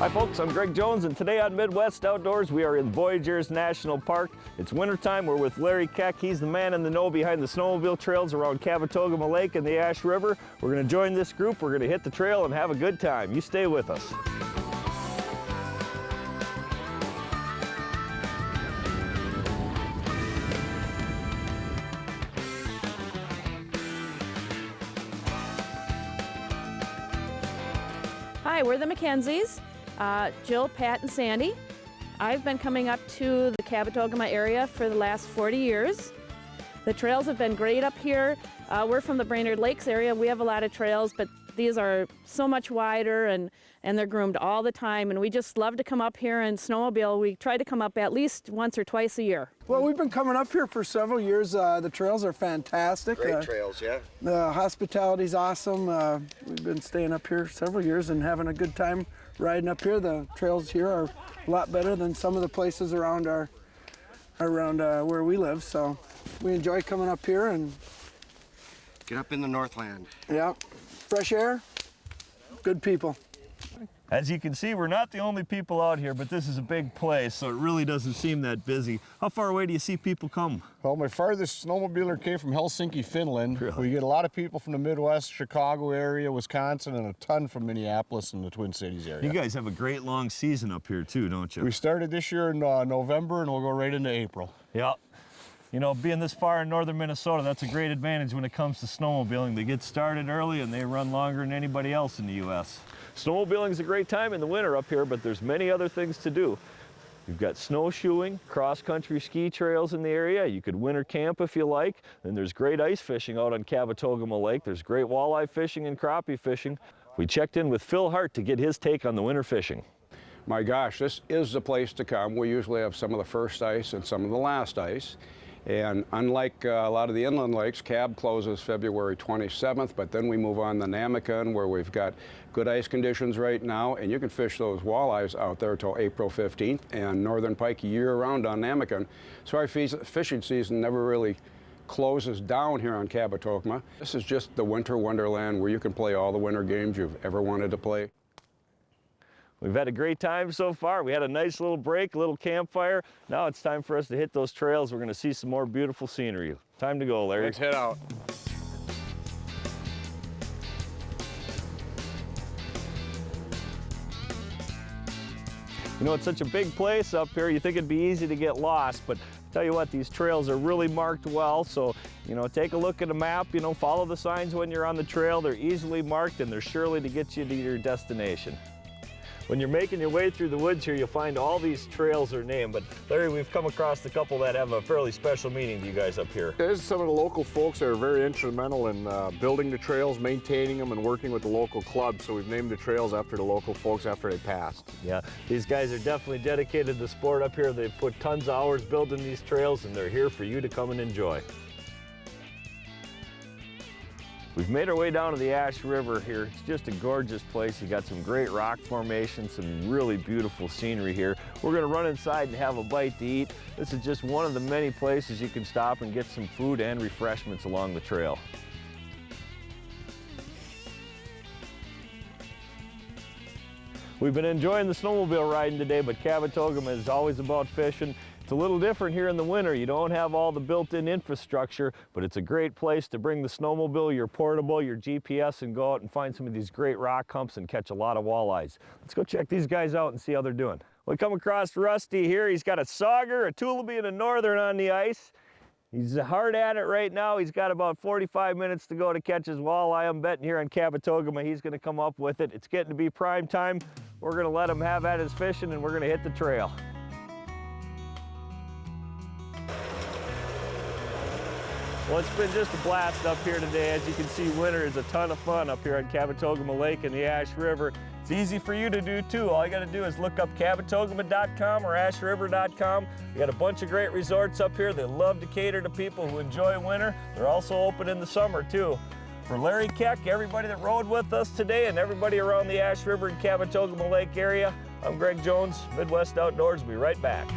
Hi folks, I'm Greg Jones, and today on Midwest Outdoors we are in Voyageurs National Park. It's wintertime. We're with Larry Keck. He's the man in the know behind the snowmobile trails around Kabetogama Lake and the Ash River. We're going to join this group. We're going to hit the trail and have a good time. You stay with us. Hi, we're the Mackenzies, Jill, Pat, and Sandy. I've been coming up to the Kabetogama area for the last 40 years. The trails have been great up here. We're from the Brainerd Lakes area. We have a lot of trails, but these are so much wider and they're groomed all the time, and we just love to come up here and snowmobile. We try to come up at least once or twice a year. Well, we've been coming up here for several years. The trails are fantastic. Great trails, yeah. The hospitality's awesome. We've been staying up here several years and having a good time riding up here. The trails here are a lot better than some of the places around where we live, so we enjoy coming up here and get up in the Northland. Yeah, fresh air, good people. As you can see, we're not the only people out here, but this is a big place, so it really doesn't seem that busy. How far away do you see people come? Well, my farthest snowmobiler came from Helsinki, Finland. Really? We get a lot of people from the Midwest, Chicago area, Wisconsin, and a ton from Minneapolis and the Twin Cities area. You guys have a great long season up here too, don't you? We started this year in November, and we'll go right into April. Yeah. You know, being this far in northern Minnesota, that's a great advantage when it comes to snowmobiling. They get started early and they run longer than anybody else in the U.S. Snowmobiling is a great time in the winter up here, but there's many other things to do. You've got snowshoeing, cross-country ski trails in the area. You could winter camp if you like. Then there's great ice fishing out on Kabetogama Lake. There's great walleye fishing and crappie fishing. We checked in with Phil Hart to get his take on the winter fishing. My gosh, this is the place to come. We usually have some of the first ice and some of the last ice. And unlike a lot of the inland lakes, Cab closes February 27th, but then we move on to Namakan, where we've got good ice conditions right now, and you can fish those walleyes out there till April 15th, and northern pike year-round on Namakan. So our fishing season never really closes down here on Kabetogama. This is just the winter wonderland where you can play all the winter games you've ever wanted to play. We've had a great time so far. We had a nice little break, a little campfire. Now it's time for us to hit those trails. We're going to see some more beautiful scenery. Time to go, Larry. Let's head out. You know, it's such a big place up here. You think it'd be easy to get lost, but tell you what, these trails are really marked well. So, you know, take a look at a map, you know, follow the signs when you're on the trail. They're easily marked and they're surely to get you to your destination. When you're making your way through the woods here, you'll find all these trails are named, but Larry, we've come across a couple that have a fairly special meaning to you guys up here. There's some of the local folks that are very instrumental in building the trails, maintaining them, and working with the local clubs. So we've named the trails after the local folks after they passed. Yeah, these guys are definitely dedicated to the sport up here. They've put tons of hours building these trails, and they're here for you to come and enjoy. We've made our way down to the Ash River here. It's just a gorgeous place. You got some great rock formations, some really beautiful scenery here. We're gonna run inside and have a bite to eat. This is just one of the many places you can stop and get some food and refreshments along the trail. We've been enjoying the snowmobile riding today, but Kabetogama is always about fishing. It's a little different here in the winter. You don't have all the built-in infrastructure, but it's a great place to bring the snowmobile, your portable, your GPS, and go out and find some of these great rock humps and catch a lot of walleyes. Let's go check these guys out and see how they're doing. We come across Rusty here. He's got a sauger, a Tullaby, and a Northern on the ice. He's hard at it right now. He's got about 45 minutes to go to catch his walleye. I'm betting here on Kabetogama he's gonna come up with it. It's getting to be prime time. We're gonna let him have at his fishing and we're gonna hit the trail. Well, it's been just a blast up here today. As you can see, winter is a ton of fun up here on Kabetogama Lake and the Ash River. It's easy for you to do too. All you gotta do is look up kabetogama.com or ashriver.com. We got a bunch of great resorts up here. They love to cater to people who enjoy winter. They're also open in the summer too. For Larry Keck, everybody that rode with us today, and everybody around the Ash River and Kabetogama Lake area, I'm Greg Jones, Midwest Outdoors. We'll be right back.